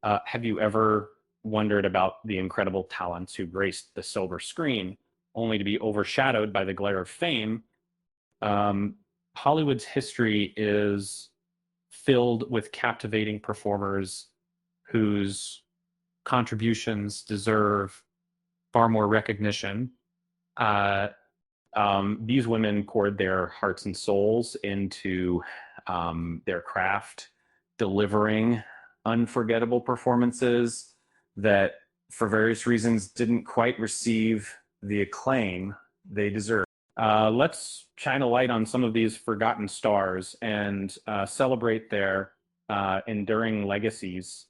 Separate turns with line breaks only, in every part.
Have you ever wondered about the incredible talents who graced the silver screen, only to be overshadowed by the glare of fame? Um, Hollywood's history is filled with captivating performers whose contributions deserve far more recognition. Uh, these women poured their hearts and souls into their craft, delivering unforgettable performances that, for various reasons, didn't quite receive the acclaim they deserve. Let's shine a light on some of these forgotten stars and celebrate their enduring legacies.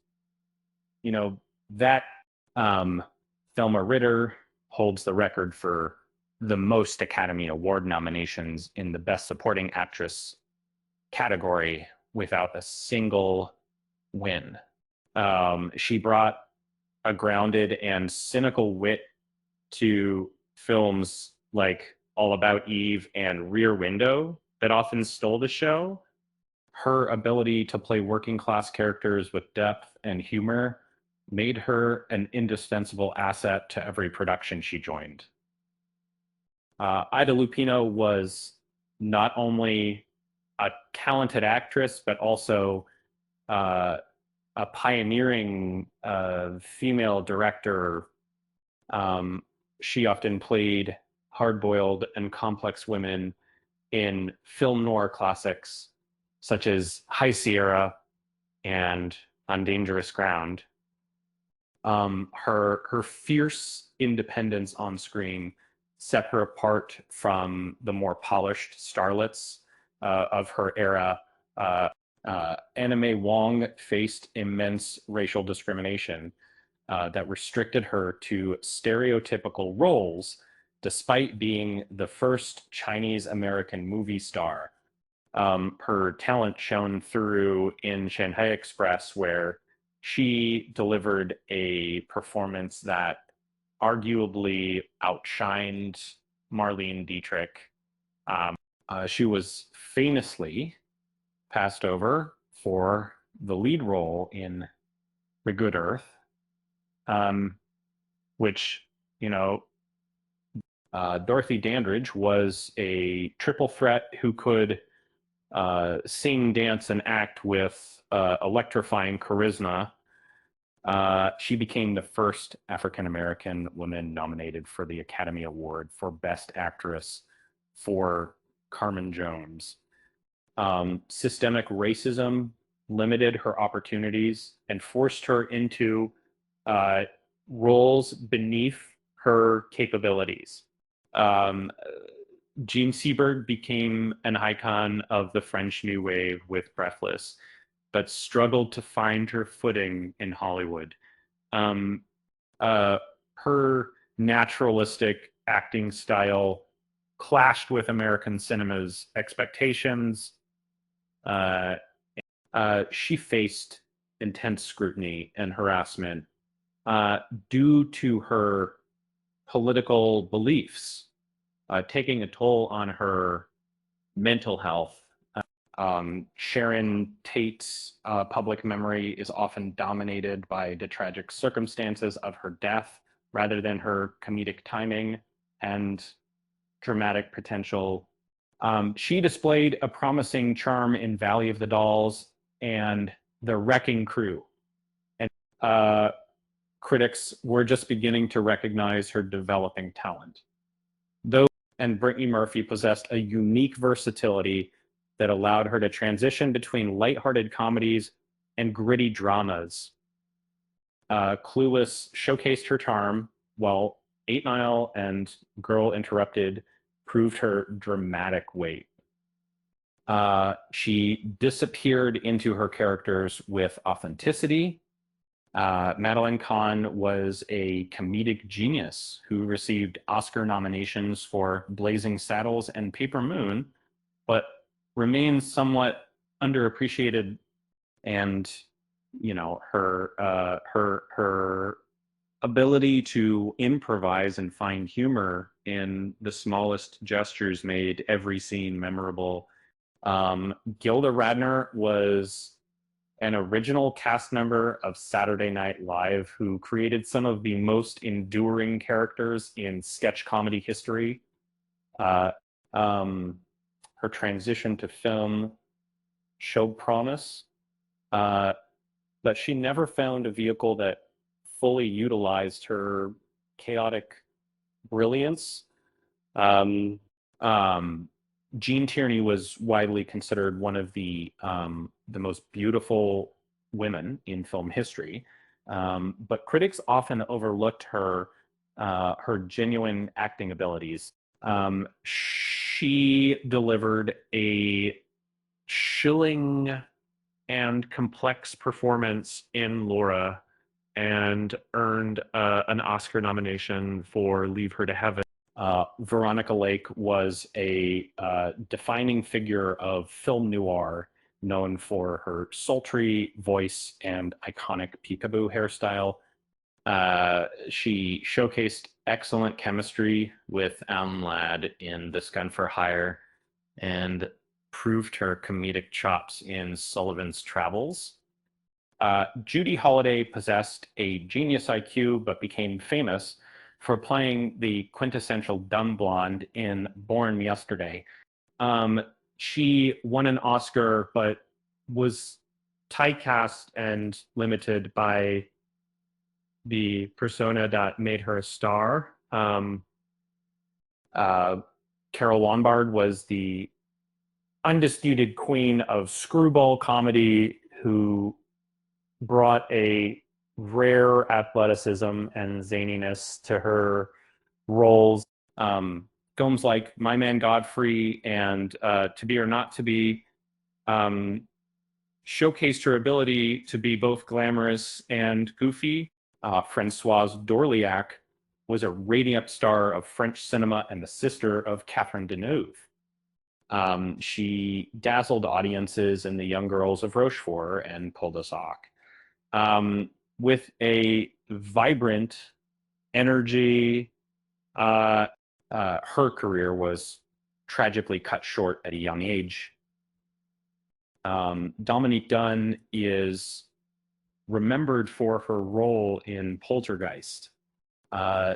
You know, that um, Thelma Ritter holds the record for the most Academy Award nominations in the Best Supporting Actress category without a single win. She brought a grounded and cynical wit to films like All About Eve and Rear Window that often stole the show. Her ability to play working class characters with depth and humor made her an indispensable asset to every production she joined. Ida Lupino was not only a talented actress, but also uh, a pioneering female director. Um, she often played hard-boiled and complex women in film noir classics such as High Sierra and On Dangerous Ground. Her fierce independence on screen set her apart from the more polished starlets of her era. Anna May Wong faced immense racial discrimination that restricted her to stereotypical roles, despite being the first Chinese American movie star. Her talent shone through in Shanghai Express, where she delivered a performance that arguably outshined Marlene Dietrich. She was famously passed over for the lead role in The Good Earth, um, which, you know, Dorothy Dandridge was a triple threat who could sing, dance, and act with electrifying charisma. She became the first African American woman nominated for the Academy Award for Best Actress for Carmen Jones. Systemic racism limited her opportunities and forced her into uh, roles beneath her capabilities. Um, Jean Seberg became an icon of the French New Wave with Breathless, but struggled to find her footing in Hollywood. Um, uh, Her naturalistic acting style clashed with American cinema's expectations. Uh, she faced intense scrutiny and harassment uh, due to her political beliefs, taking a toll on her mental health. Sharon Tate's public memory is often dominated by the tragic circumstances of her death rather than her comedic timing and dramatic potential. She displayed a promising charm in Valley of the Dolls and The Wrecking Crew, and uh, critics were just beginning to recognize her developing talent. Though and Brittany Murphy possessed a unique versatility that allowed her to transition between lighthearted comedies and gritty dramas. Clueless showcased her charm, while Eight Mile and Girl Interrupted proved her dramatic weight. She disappeared into her characters with authenticity. Madeline Kahn was a comedic genius who received Oscar nominations for Blazing Saddles and Paper Moon, but remains somewhat underappreciated. And her ability to improvise and find humor in the smallest gestures made every scene memorable. Gilda Radner was an original cast member of Saturday Night Live who created some of the most enduring characters in sketch comedy history. Uh, um, Her transition to film showed promise, uh, but she never found a vehicle that fully utilized her chaotic brilliance. Um, um, Jean Tierney was widely considered one of the most beautiful women in film history, but critics often overlooked her genuine acting abilities. She delivered a chilling and complex performance in Laura and earned an Oscar nomination for Leave Her to Heaven. Veronica Lake was a defining figure of film noir, known for her sultry voice and iconic peekaboo hairstyle. She showcased excellent chemistry with Alan Ladd in This Gun for Hire and proved her comedic chops in Sullivan's Travels. Judy Holliday possessed a genius IQ, but became famous for playing the quintessential dumb blonde in Born Yesterday. Um, she won an Oscar, but was typecast and limited by the persona that made her a star. Uh, Carol Lombard was the undisputed queen of screwball comedy who brought a rare athleticism and zaniness to her roles. Films like My Man Godfrey and To Be or Not to Be um, showcased her ability to be both glamorous and goofy. Francoise Dorliac was a radiant star of French cinema and the sister of Catherine Deneuve. She dazzled audiences in The Young Girls of Rochefort and Cul de Sac. With a vibrant energy, her career was tragically cut short at a young age. Dominique Dunne is remembered for her role in Poltergeist.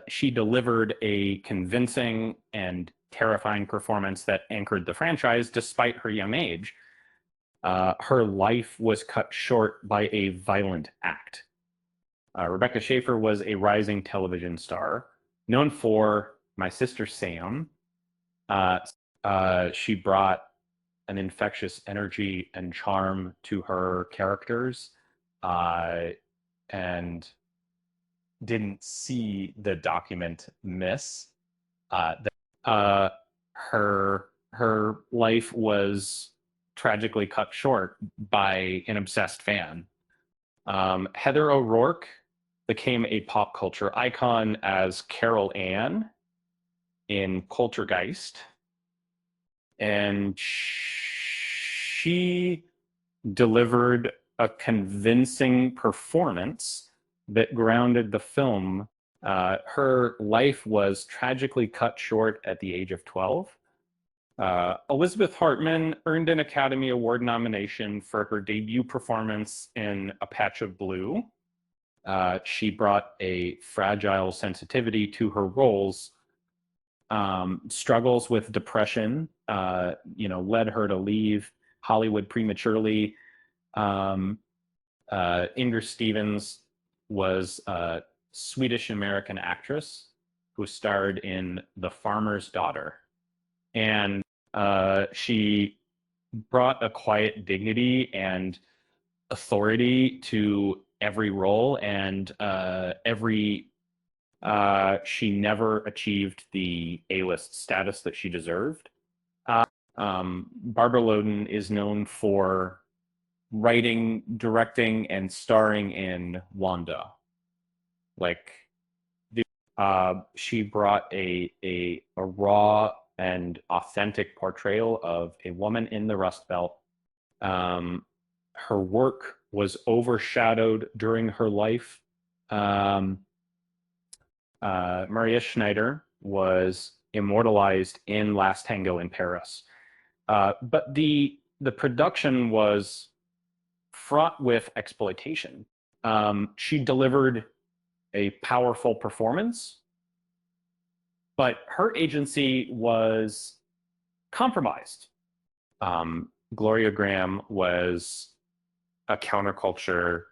She delivered a convincing and terrifying performance that anchored the franchise despite her young age. Her life was cut short by a violent act. Rebecca Schaeffer was a rising television star, known for My Sister Sam. Uh, she brought an infectious energy and charm to her characters, and didn't see the document miss. Her life was tragically cut short by an obsessed fan. Heather O'Rourke became a pop culture icon as Carol Ann in Poltergeist, and she delivered a convincing performance that grounded the film. Her life was tragically cut short at the age of 12. Elizabeth Hartman earned an Academy Award nomination for her debut performance in A Patch of Blue. She brought a fragile sensitivity to her roles. Struggles with depression, led her to leave Hollywood prematurely. Inger Stevens was a Swedish-American actress who starred in The Farmer's Daughter. And she brought a quiet dignity and authority to every role, and she never achieved the A-list status that she deserved. Barbara Loden is known for writing, directing, and starring in Wanda. She brought a raw and authentic portrayal of a woman in the Rust Belt. Her work was overshadowed during her life. Maria Schneider was immortalized in Last Tango in Paris. But the production was fraught with exploitation. She delivered a powerful performance, but her agency was compromised. Gloria Graham was a counterculture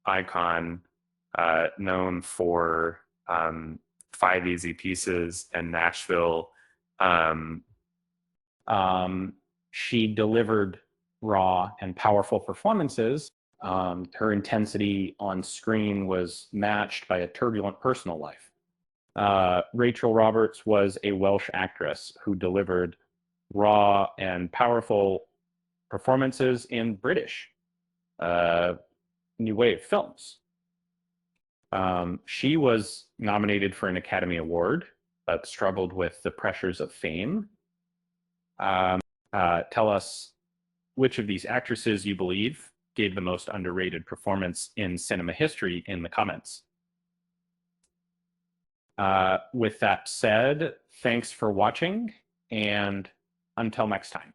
icon known for Five Easy Pieces and Nashville. She delivered raw and powerful performances. Her intensity on screen was matched by a turbulent personal life. Rachel Roberts was a Welsh actress who delivered raw and powerful performances in British New Wave films. She was nominated for an Academy Award, but struggled with the pressures of fame. Tell us which of these actresses you believe gave the most underrated performance in cinema history in the comments. With that said, thanks for watching, and until next time.